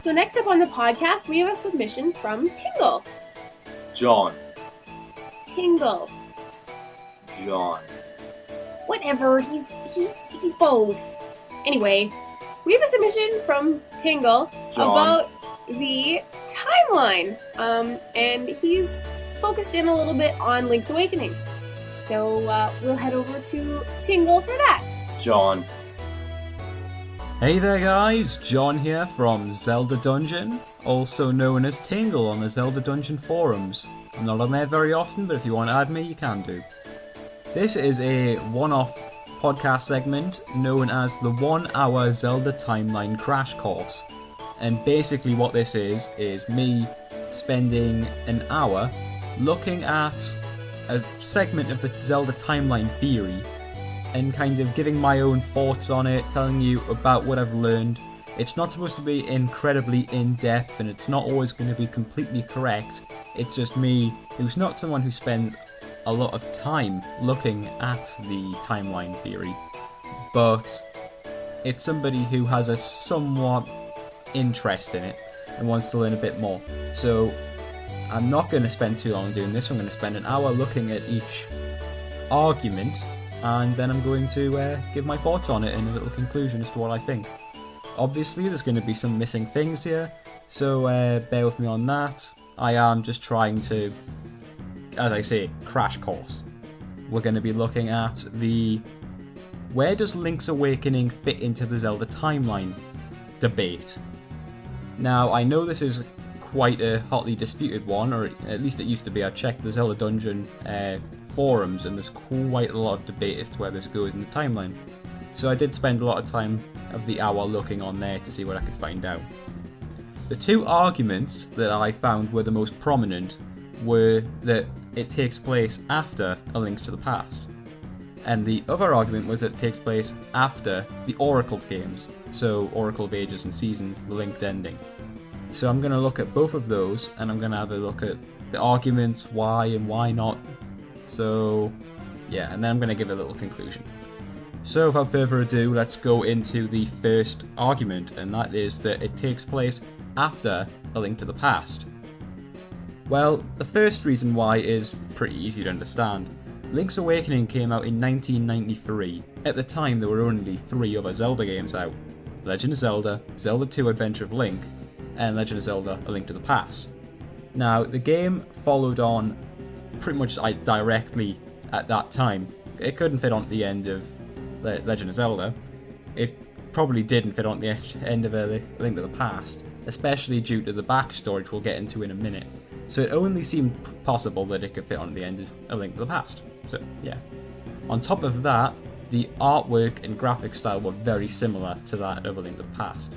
So next up on the podcast, we have a submission from Tingle. John. Tingle. John. Whatever, he's both. Anyway, we have a submission from Tingle John. about the timeline. And he's focused in a little bit on Link's Awakening. So we'll head over to Tingle for that. John. Hey there guys, John here from Zelda Dungeon, also known as Tingle on the Zelda Dungeon forums. I'm not on there very often, but if you want to add me, you can do. This is a one-off podcast segment known as the 1 hour Zelda Timeline Crash Course. And basically what this is me spending an hour looking at a segment of the Zelda timeline theory and kind of giving my own thoughts on it, telling you about what I've learned. It's not supposed to be incredibly in-depth and it's not always going to be completely correct. It's just me, who's not someone who spends a lot of time looking at the timeline theory, but it's somebody who has a somewhat interest in it and wants to learn a bit more. So I'm not going to spend too long doing this. I'm going to spend an hour looking at each argument, and then I'm going to give my thoughts on it in a little conclusion as to what I think. Obviously there's going to be some missing things here, so bear with me on that. I am just trying to, as I say, crash course. We're going to be looking at where does Link's Awakening fit into the Zelda timeline debate. Now, I know this is quite a hotly disputed one, or at least it used to be. I checked the Zelda Dungeon forums and there's quite a lot of debate as to where this goes in the timeline. So I did spend a lot of time of the hour looking on there to see what I could find out. The two arguments that I found were the most prominent were that it takes place after A Link to the Past, and the other argument was that it takes place after the Oracle's games, so Oracle of Ages and Seasons, the linked ending. So I'm going to look at both of those, and I'm going to have a look at the arguments, why and why not. So yeah, and then I'm going to give a little conclusion. So without further ado, let's go into the first argument, and that is that it takes place after A Link to the Past. Well, the first reason why is pretty easy to understand. Link's Awakening came out in 1993. At the time there were only 3 other Zelda games out: Legend of Zelda, Zelda 2 Adventure of Link, and Legend of Zelda A Link to the Past. Now, the game followed on pretty much directly at that time. It couldn't fit on the end of Legend of Zelda. It probably didn't fit on the end of A Link to the Past, especially due to the backstory, which we'll get into in a minute. So it only seemed possible that it could fit on the end of A Link to the Past. So yeah. On top of that, the artwork and graphic style were very similar to that of A Link to the Past.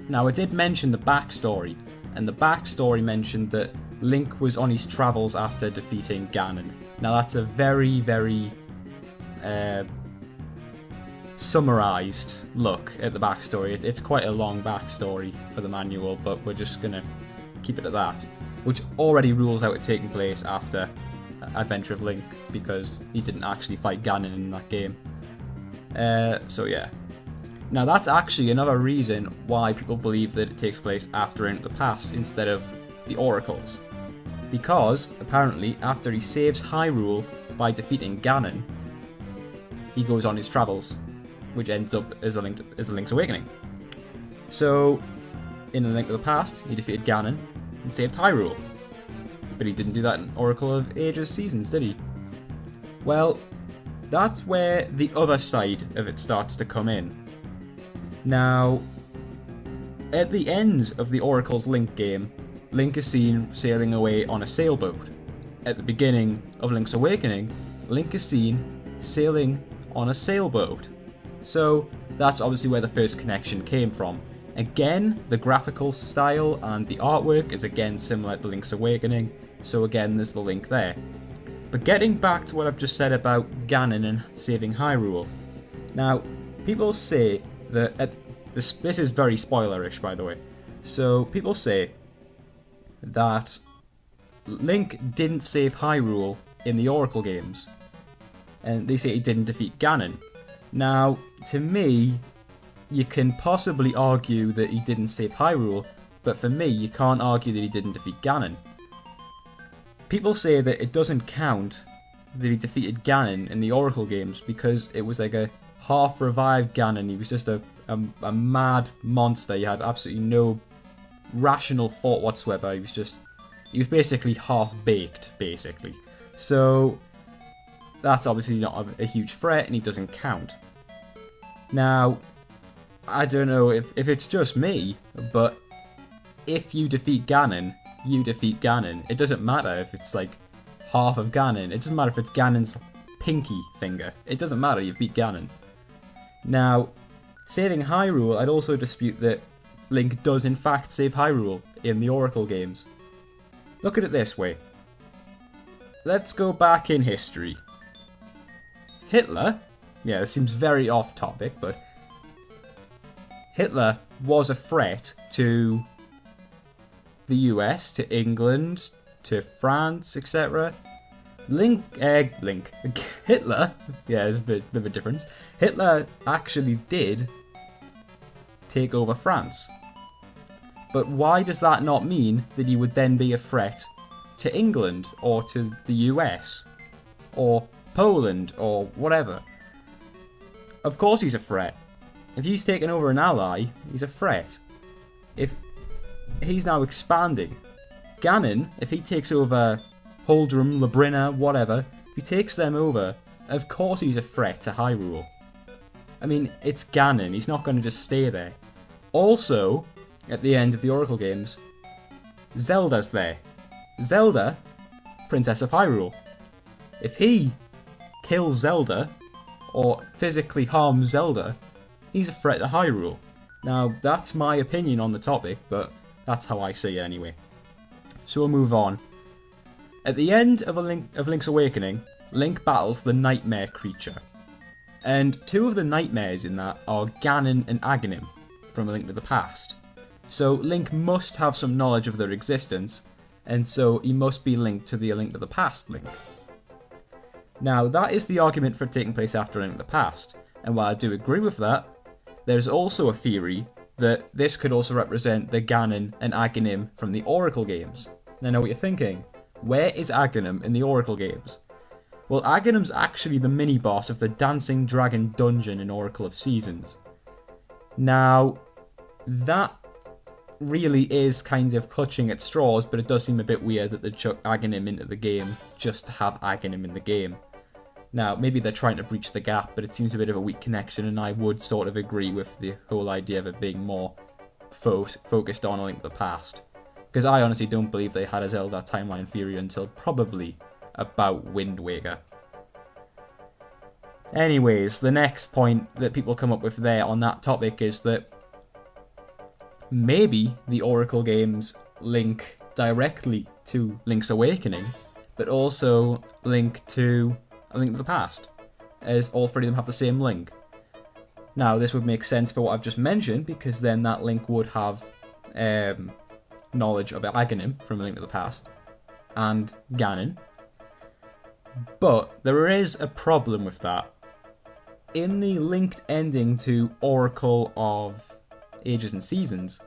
Now, I did mention the backstory, and the backstory mentioned that Link was on his travels after defeating Ganon. Now that's a very, very summarised look at the backstory. It's quite a long backstory for the manual, but we're just going to keep it at that, which already rules out it taking place after Adventure of Link, because he didn't actually fight Ganon in that game. So yeah. Now that's actually another reason why people believe that it takes place after Into the Past instead of the Oracles. Because, apparently, after he saves Hyrule by defeating Ganon, he goes on his travels, which ends up as a Link's Awakening. So, in A Link to the Past, he defeated Ganon and saved Hyrule. But he didn't do that in Oracle of Ages Seasons, did he? Well, that's where the other side of it starts to come in. Now, at the end of the Oracle's Link game, Link is seen sailing away on a sailboat. At the beginning of Link's Awakening, Link is seen sailing on a sailboat. So that's obviously where the first connection came from. Again, the graphical style and the artwork is again similar to Link's Awakening, so again there's the link there. But getting back to what I've just said about Ganon and saving Hyrule. Now, people say that this is very spoilerish, by the way. So people say that Link didn't save Hyrule in the Oracle games, and they say he didn't defeat Ganon. Now, to me, you can possibly argue that he didn't save Hyrule, but for me, you can't argue that he didn't defeat Ganon. People say that it doesn't count that he defeated Ganon in the Oracle games because it was like a half-revived Ganon. He was just a mad monster. He had absolutely no rational thought whatsoever. He was basically half-baked, basically. So that's obviously not a huge threat, and he doesn't count. Now, I don't know if it's just me, but if you defeat Ganon, you defeat Ganon. It doesn't matter if it's like half of Ganon. It doesn't matter if it's Ganon's pinky finger. It doesn't matter, you beat Ganon. Now, saving Hyrule, I'd also dispute that Link does in fact save Hyrule in the Oracle games. Look at it this way. Let's go back in history. Hitler, yeah, this seems very off topic, but Hitler was a threat to the US, to England, to France, etc. Hitler, yeah, there's a bit of a difference. Hitler actually did take over France. But why does that not mean that he would then be a threat to England, or to the US, or Poland, or whatever? Of course he's a threat. If he's taken over an ally, he's a threat. If he's now expanding, Ganon, if he takes over Holdrum, Labrina, whatever, if he takes them over, of course he's a threat to Hyrule. I mean, it's Ganon, he's not going to just stay there. Also, at the end of the Oracle games, Zelda's there. Zelda, Princess of Hyrule. If he kills Zelda, or physically harms Zelda, he's a threat to Hyrule. Now, that's my opinion on the topic, but that's how I see it anyway. So we'll move on. At the end of Link's Awakening, Link battles the Nightmare creature. And two of the nightmares in that are Ganon and Aghanim from A Link to the Past. So Link must have some knowledge of their existence, and so he must be linked to the A Link to the Past Link. Now, that is the argument for it taking place after A Link to the Past, and while I do agree with that, there's also a theory that this could also represent the Ganon and Aghanim from the Oracle games. And I know what you're thinking, where is Aghanim in the Oracle games? Well, Aghanim's actually the mini-boss of the Dancing Dragon dungeon in Oracle of Seasons. Now, that really is kind of clutching at straws, but it does seem a bit weird that they chuck Aghanim into the game just to have Aghanim in the game. Now, maybe they're trying to breach the gap, but it seems a bit of a weak connection, and I would sort of agree with the whole idea of it being more focused on A Link to the Past. Because I honestly don't believe they had a Zelda timeline theory until probably about Wind Waker. Anyways, the next point that people come up with there on that topic is that maybe the Oracle games link directly to Link's Awakening, but also link to A Link to the Past, as all three of them have the same link. Now, this would make sense for what I've just mentioned, because then that link would have knowledge of Aghanim from A Link to the Past, and Ganon. But there is a problem with that. In the linked ending to Oracle of Ages and Seasons,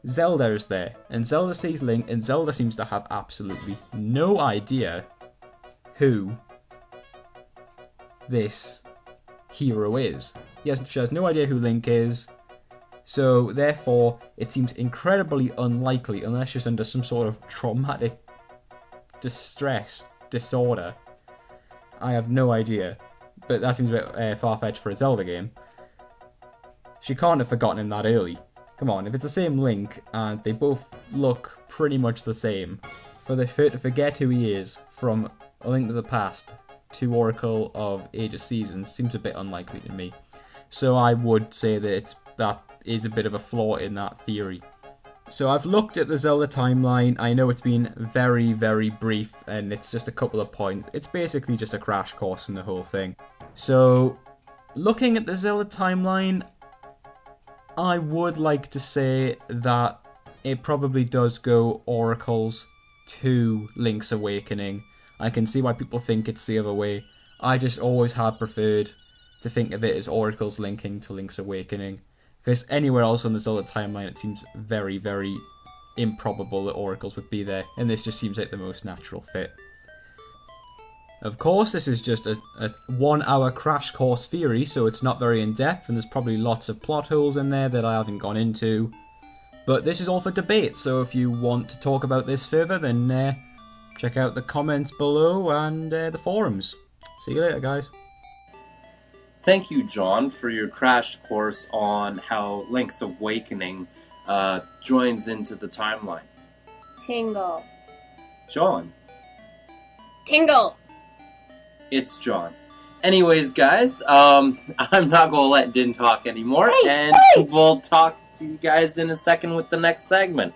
Zelda is there, and Zelda sees Link, and Zelda seems to have absolutely no idea who this hero is. She has no idea who Link is, so therefore it seems incredibly unlikely, unless she's under some sort of traumatic distress disorder. I have no idea, but that seems a bit far-fetched for a Zelda game. She can't have forgotten him that early. Come on, if it's the same Link, and they both look pretty much the same, for her to forget who he is from A Link to the Past to Oracle of Ages Seasons seems a bit unlikely to me. So I would say that that is a bit of a flaw in that theory. So I've looked at the Zelda timeline. I know it's been very, very brief, and it's just a couple of points. It's basically just a crash course in the whole thing. So, looking at the Zelda timeline, I would like to say that it probably does go Oracles to Link's Awakening. I can see why people think it's the other way. I just always have preferred to think of it as Oracles linking to Link's Awakening. Because anywhere else on the Zelda timeline, it seems very, very improbable that oracles would be there, and this just seems like the most natural fit. Of course, this is just a 1 hour crash course theory, so it's not very in-depth, and there's probably lots of plot holes in there that I haven't gone into. But this is all for debate, so if you want to talk about this further, then check out the comments below and the forums. See you later, guys. Thank you, John, for your crash course on how Link's Awakening joins into the timeline. Tingle. John. Tingle! It's John. Anyways, guys, I'm not gonna let Din talk anymore, and we'll talk to you guys in a second with the next segment.